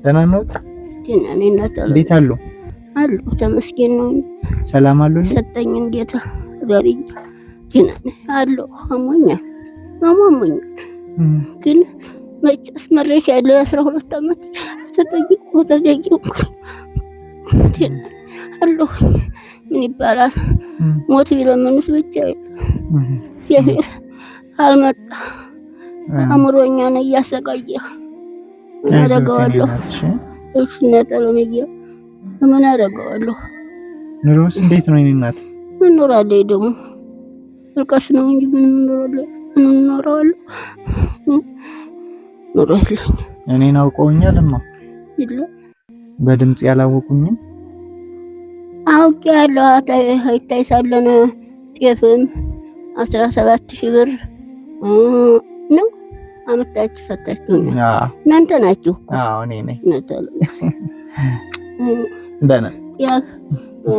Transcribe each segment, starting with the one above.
ደህና ነዎት? ደህና ነኝ እናት። እንዴት አሉ? አሉ ተመስገን ነው። ሰላም አሉልኝ? ሰጠኝን ጌታ ጋር ደህና ነኝ አሉ። አሞኛል ግን መጨስ መረሽ ያለ 12 አመት ተጠይቁ ደህና አሉ። ምን ይባላል ሞት ቢለምኑት ብቻ የሄር አልመጣ አምሮኛን እያሰቃየ አደረገዋለሁ። እሺ ነጠለምዬ ምን አደረገዋለሁ? ኑሮስ እንዴት ነው? እናት እንኖራለን ደግሞ ልቀስ ነው እንጂ ምን እንኖራለን። ኑሮልኝ እኔን አውቀውኛልማ? ይለ በድምጽ ያላወቁኝም አውቄያለሁ። አይታይ ሳለነ ጤፍም 17,000 ብር ነው አመጣችሁ ሰጣችሁኝ። እናንተ ናችሁ? አዎ እኔ ነኝ። ነጠለ እንደና ያ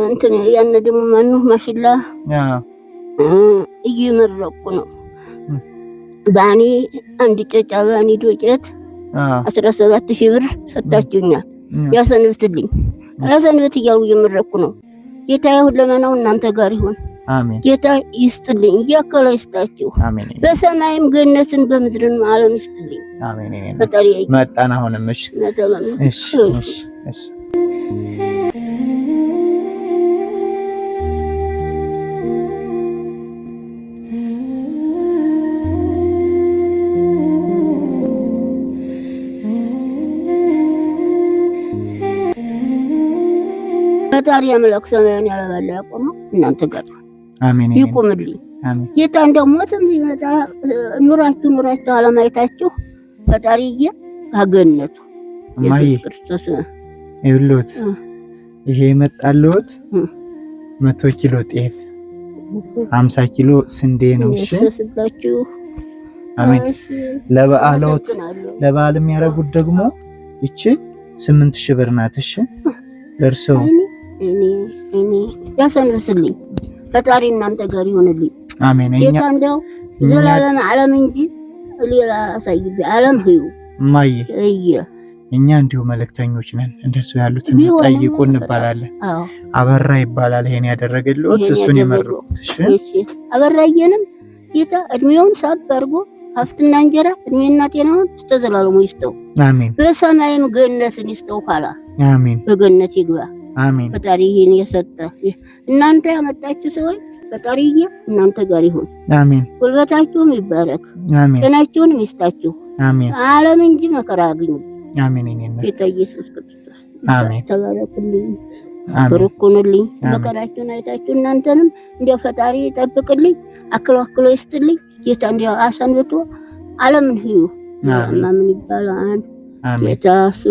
እንትን ያን ደግሞ ማን ነው ማሽላ እየመረቁ ነው። ባኒ አንድ ጨጫ ባኒ ዶቄት 17,000 ብር ሰጣችሁኛል። ያሰንብትልኝ ያሰንብት እያሉ እየመረቁ ነው። ጌታ ሁለመናው እናንተ ጋር ይሁን። አሜን። ጌታ ይስጥልኝ፣ ያከለ ይስጣችሁ። አሜን። በሰማይም ገነትን በምድርን ዓለም ይስጥልኝ። አሜን። ፈጣሪ መጣና አሁንም እሺ እሺ ፈጣሪ አምላክ ሰማዩን ያበላል ያቆመው እናንተ ጋር አሜን ይቆምልኝ። አሜን። ጌታ እንደሞትም ይመጣ ኑራችሁ አለማይታችሁ ፈጣሪዬ ካገነቱ ኢየሱስ ክርስቶስ ይሉት ይሄ መጣልዎት 100 ኪሎ ጤፍ 50 ኪሎ ስንዴ ነው። እሺ አሜን። ለበዓል የሚያረጉት ደግሞ እቺ 8,000 ብር ናት። እሺ ለርሰው እኔ ያሰንብትልኝ ፈጣሪ እናንተ ጋር ይሆንልኝ። አሜን። ጌታ እንደው ዘላለም ዓለም እንጂ ሌላ ሳይይ ዓለም ህዩ ማይ እኛ እንዲሁ መልእክተኞች ነን። እንደሱ ያሉትን ጠይቁ እንባላለን። አበራ ይባላል ይሄን ያደረገልዎት እሱን የመረቁት። እሺ አበራየንም ጌታ እድሜውን ሳብ አድርጎ ሀብትና እንጀራ እድሜና ጤናውን ተዘላለሙ ይስጠው። አሜን። በሰማይም ገነትን ይስጠው። ኋላ አሜን በገነት ይግባ። አሜን። ፈጣሪ ይሄን የሰጠ እናንተ ያመጣችሁ ሰዎች ፈጣሪዬ እናንተ ጋር ይሁን። አሜን። ጉልበታችሁም ይባረክ። አሜን። ጤናችሁንም ይስጣችሁ። አሜን። ዓለም እንጂ መከራ አግኙ። አሜን። ጌታ ኢየሱስ ክርስቶስ አሜን። ተባረክልኝ፣ በረኩልኝ። መከራችሁን አይታችሁ እናንተንም እንዲያው ፈጣሪ ይጠብቅልኝ፣ አክሎ ይስጥልኝ። ጌታ እንዲያው አሰንብቶ ዓለምን ህዩ ምን ይባላል ጌታ እሱ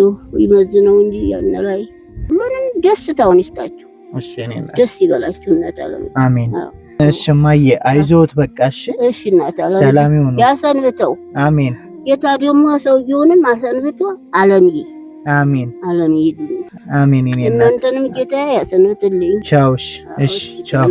ይመዝነው እንጂ ያነ ላይ ሁሉንም ደስታውን ይስጣችሁ። እሺ እኔና ደስ ይበላችሁ እናት ዓለም። አሜን። እሺ ማየ አይዞት በቃ እሺ። እሺ እናት ዓለም ሰላም ይሁን። ያሰንብተው። አሜን። ጌታ ደግሞ ሰውየውንም አሰንብቶ ዓለምዬ አሜን ዓለምዬ አሜን። እኔና እናንተንም ጌታ ያሰንብትልኝ። ቻው። እሺ ቻው።